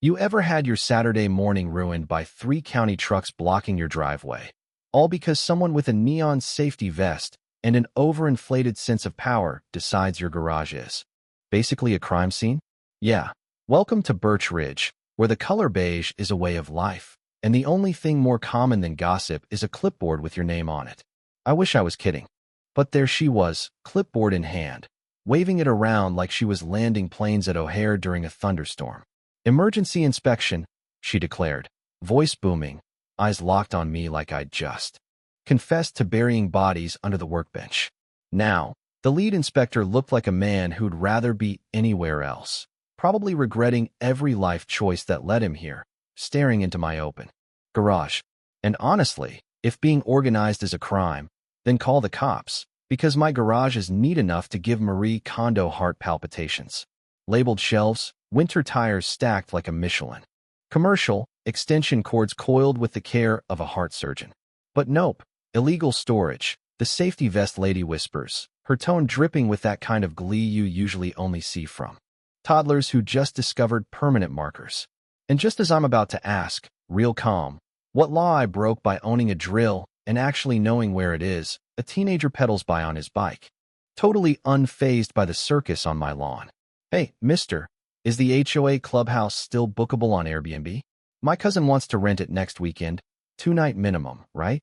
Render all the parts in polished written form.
You ever had your Saturday morning ruined by 3 county trucks blocking your driveway? All because someone with a neon safety vest and an overinflated sense of power decides your garage is basically a crime scene? Yeah. Welcome to Birch Ridge, where the color beige is a way of life, and the only thing more common than gossip is a clipboard with your name on it. I wish I was kidding. But there she was, clipboard in hand, waving it around like she was landing planes at O'Hare during a thunderstorm. "Emergency inspection," she declared, voice booming, eyes locked on me like I'd just confessed to burying bodies under the workbench. Now, the lead inspector looked like a man who'd rather be anywhere else, probably regretting every life choice that led him here, staring into my open garage. And honestly, if being organized is a crime, then call the cops, because my garage is neat enough to give Marie Kondo heart palpitations. Labeled shelves, winter tires stacked like a Michelin commercial, extension cords coiled with the care of a heart surgeon. But nope, illegal storage, the safety vest lady whispers, her tone dripping with that kind of glee you usually only see from toddlers who just discovered permanent markers. And just as I'm about to ask, real calm, what law I broke by owning a drill and actually knowing where it is, a teenager pedals by on his bike, totally unfazed by the circus on my lawn. "Hey, mister, is the HOA clubhouse still bookable on Airbnb? My cousin wants to rent it next weekend, 2-night minimum, right?"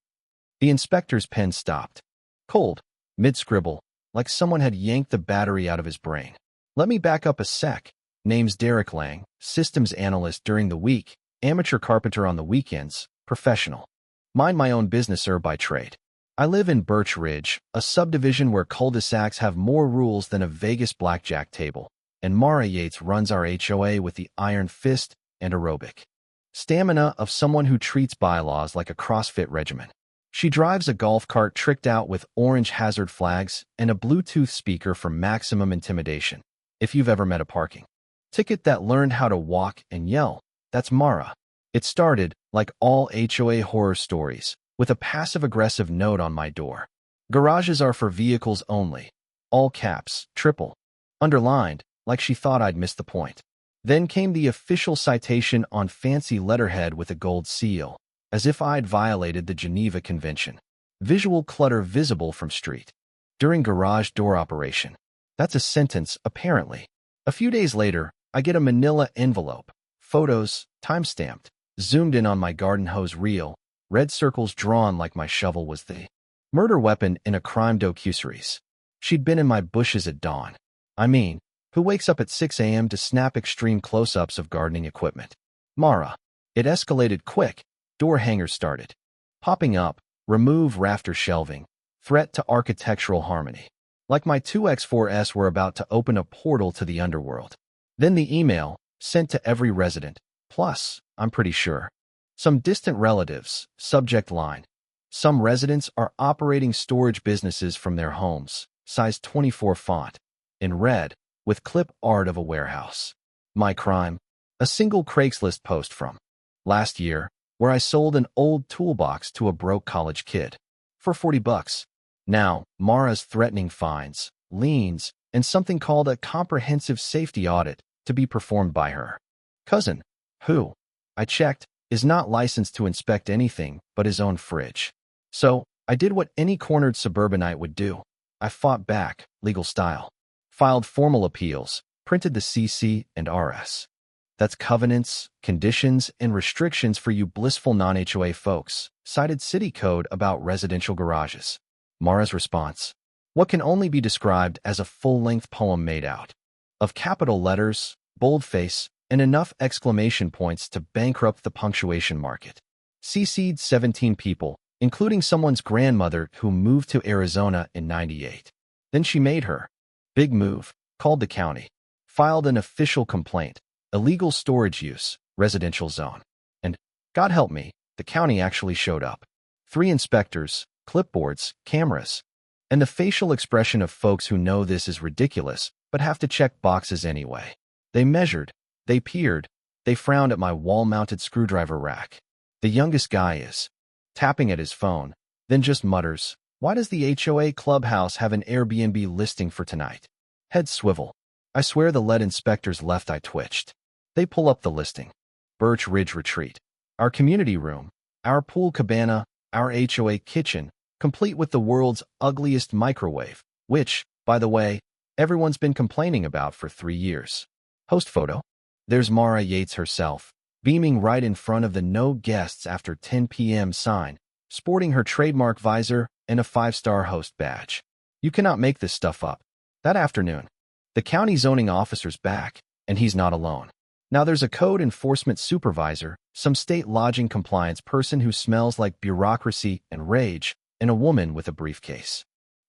The inspector's pen stopped. Cold, mid-scribble, like someone had yanked the battery out of his brain. "Let me back up a sec. Name's Derek Lang, systems analyst during the week, amateur carpenter on the weekends, professional. Mind my own business by trade. I live in Birch Ridge, a subdivision where cul-de-sacs have more rules than a Vegas blackjack table, and Mara Yates runs our HOA with the iron fist and aerobic stamina of someone who treats bylaws like a CrossFit regimen. She drives a golf cart tricked out with orange hazard flags and a Bluetooth speaker for maximum intimidation. If you've ever met a parking ticket that learned how to walk and yell, that's Mara. It started, like all HOA horror stories, with a passive-aggressive note on my door. "Garages are for vehicles only." All caps, triple, underlined, like she thought I'd missed the point. Then came the official citation on fancy letterhead with a gold seal, as if I'd violated the Geneva Convention. "Visual clutter visible from street during garage door operation." That's a sentence, apparently. A few days later, I get a manila envelope, photos, time-stamped, zoomed in on my garden hose reel, red circles drawn like my shovel was the murder weapon in a crime docuseries. She'd been in my bushes at dawn. I mean, who wakes up at 6 a.m. to snap extreme close-ups of gardening equipment? Mara. It escalated quick. Door hangers started popping up, remove rafter shelving, threat to architectural harmony. Like my 2X4S were about to open a portal to the underworld. Then the email, sent to every resident, plus, I'm pretty sure, some distant relatives, subject line. "Some residents are operating storage businesses from their homes," size 24 font, in red, with clip art of a warehouse. My crime? A single Craigslist post from last year, where I sold an old toolbox to a broke college kid for $40. Now, Mara's threatening fines, liens, and something called a comprehensive safety audit to be performed by her cousin, who, I checked, is not licensed to inspect anything but his own fridge. So, I did what any cornered suburbanite would do. I fought back, legal style. Filed formal appeals, printed the CC and RS. That's covenants, conditions, and restrictions for you blissful non-HOA folks, cited city code about residential garages. Mara's response: what can only be described as a full-length poem made out of capital letters, boldface, and enough exclamation points to bankrupt the punctuation market. CC'd 17 people, including someone's grandmother who moved to Arizona in '98. Then she made her big move, called the county, filed an official complaint, illegal storage use, residential zone. And, God help me, the county actually showed up. 3 inspectors, clipboards, cameras, and the facial expression of folks who know this is ridiculous, but have to check boxes anyway. They measured, they peered, they frowned at my wall-mounted screwdriver rack. The youngest guy is tapping at his phone, then just mutters, "Why does the HOA clubhouse have an Airbnb listing for tonight?" Head swivel. I swear the lead inspector's left eye twitched. They pull up the listing. Birch Ridge Retreat. Our community room, our pool cabana, our HOA kitchen, complete with the world's ugliest microwave, which, by the way, everyone's been complaining about for 3 years. Host photo. There's Mara Yates herself, beaming right in front of the "No Guests After 10 p.m. sign, sporting her trademark visor and a 5-star host badge. You cannot make this stuff up. That afternoon, the county zoning officer's back, and he's not alone. Now there's a code enforcement supervisor, some state lodging compliance person who smells like bureaucracy and rage, and a woman with a briefcase,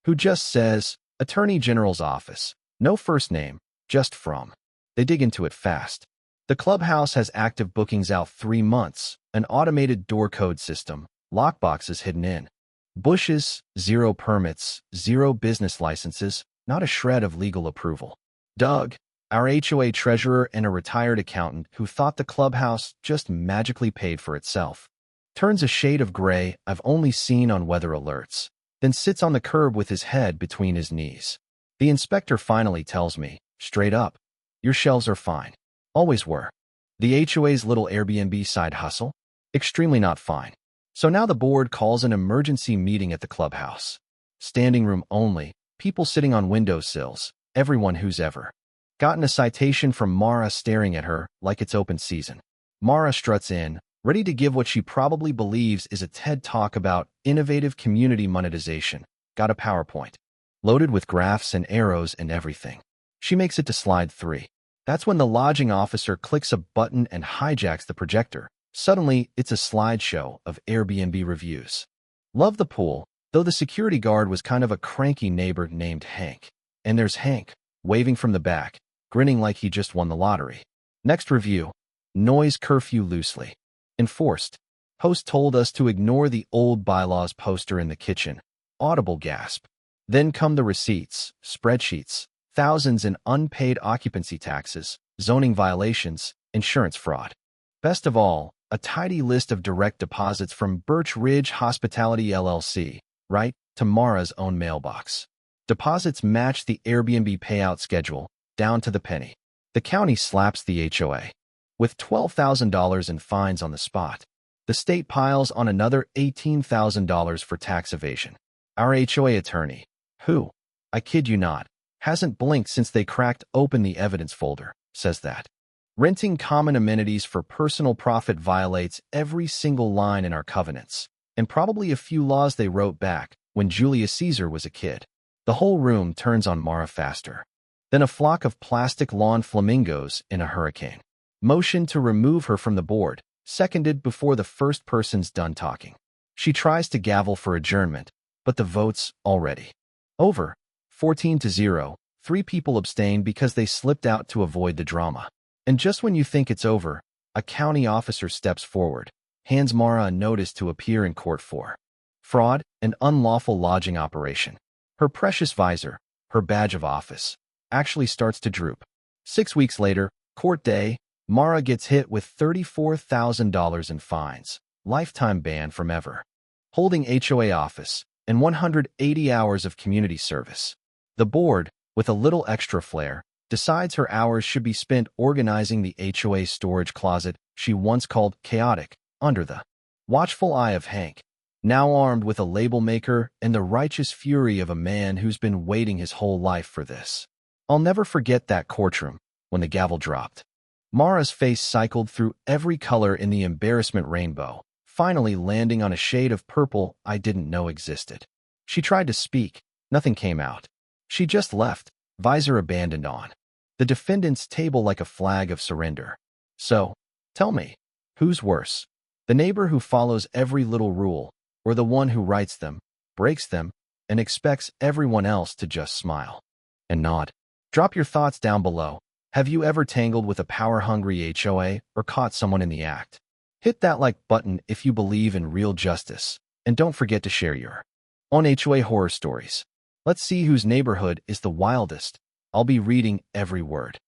who just says, Attorney General's office. No first name, just from. They dig into it fast. The clubhouse has active bookings out 3 months, an automated door code system, lockboxes hidden in bushes, 0 permits, 0 business licenses, not a shred of legal approval. Doug, our HOA treasurer and a retired accountant who thought the clubhouse just magically paid for itself, turns a shade of gray I've only seen on weather alerts, then sits on the curb with his head between his knees. The inspector finally tells me, straight up, your shelves are fine. Always were. The HOA's little Airbnb side hustle? Extremely not fine. So now the board calls an emergency meeting at the clubhouse. Standing room only, people sitting on windowsills, everyone who's ever gotten a citation from Mara staring at her like it's open season. Mara struts in, ready to give what she probably believes is a TED Talk about innovative community monetization. Got a PowerPoint, loaded with graphs and arrows and everything. She makes it to slide 3. That's when the lodging officer clicks a button and hijacks the projector. Suddenly, it's a slideshow of Airbnb reviews. Love the pool, though the security guard was kind of a cranky neighbor named Hank. And there's Hank, waving from the back, grinning like he just won the lottery. Next review, noise curfew loosely enforced. Host told us to ignore the old bylaws poster in the kitchen. Audible gasp. Then come the receipts, spreadsheets, thousands in unpaid occupancy taxes, zoning violations, insurance fraud. Best of all, a tidy list of direct deposits from Birch Ridge Hospitality LLC, right to Mara's own mailbox. Deposits match the Airbnb payout schedule, down to the penny. The county slaps the HOA with $12,000 in fines on the spot. The state piles on another $18,000 for tax evasion. Our HOA attorney, who, I kid you not, hasn't blinked since they cracked open the evidence folder, says that renting common amenities for personal profit violates every single line in our covenants, and probably a few laws they wrote back when Julius Caesar was a kid. The whole room turns on Mara faster than a flock of plastic lawn flamingos in a hurricane. Motion to remove her from the board, seconded before the first person's done talking. She tries to gavel for adjournment, but the vote's already over. 14-0, 3 people abstain because they slipped out to avoid the drama. And just when you think it's over, a county officer steps forward, hands Mara a notice to appear in court for fraud and unlawful lodging operation. Her precious visor, her badge of office, actually starts to droop. 6 weeks later, court day, Mara gets hit with $34,000 in fines, lifetime ban from ever holding HOA office, and 180 hours of community service. The board, with a little extra flair, decides her hours should be spent organizing the HOA storage closet she once called chaotic, under the watchful eye of Hank, now armed with a label maker and the righteous fury of a man who's been waiting his whole life for this. I'll never forget that courtroom, when the gavel dropped. Mara's face cycled through every color in the embarrassment rainbow, finally landing on a shade of purple I didn't know existed. She tried to speak, nothing came out. She just left, visor abandoned on the defendant's table like a flag of surrender. So, tell me, who's worse? The neighbor who follows every little rule, or the one who writes them, breaks them, and expects everyone else to just smile and nod? Drop your thoughts down below. Have you ever tangled with a power-hungry HOA or caught someone in the act? Hit that like button if you believe in real justice, and don't forget to share your own HOA horror stories. Let's see whose neighborhood is the wildest. I'll be reading every word.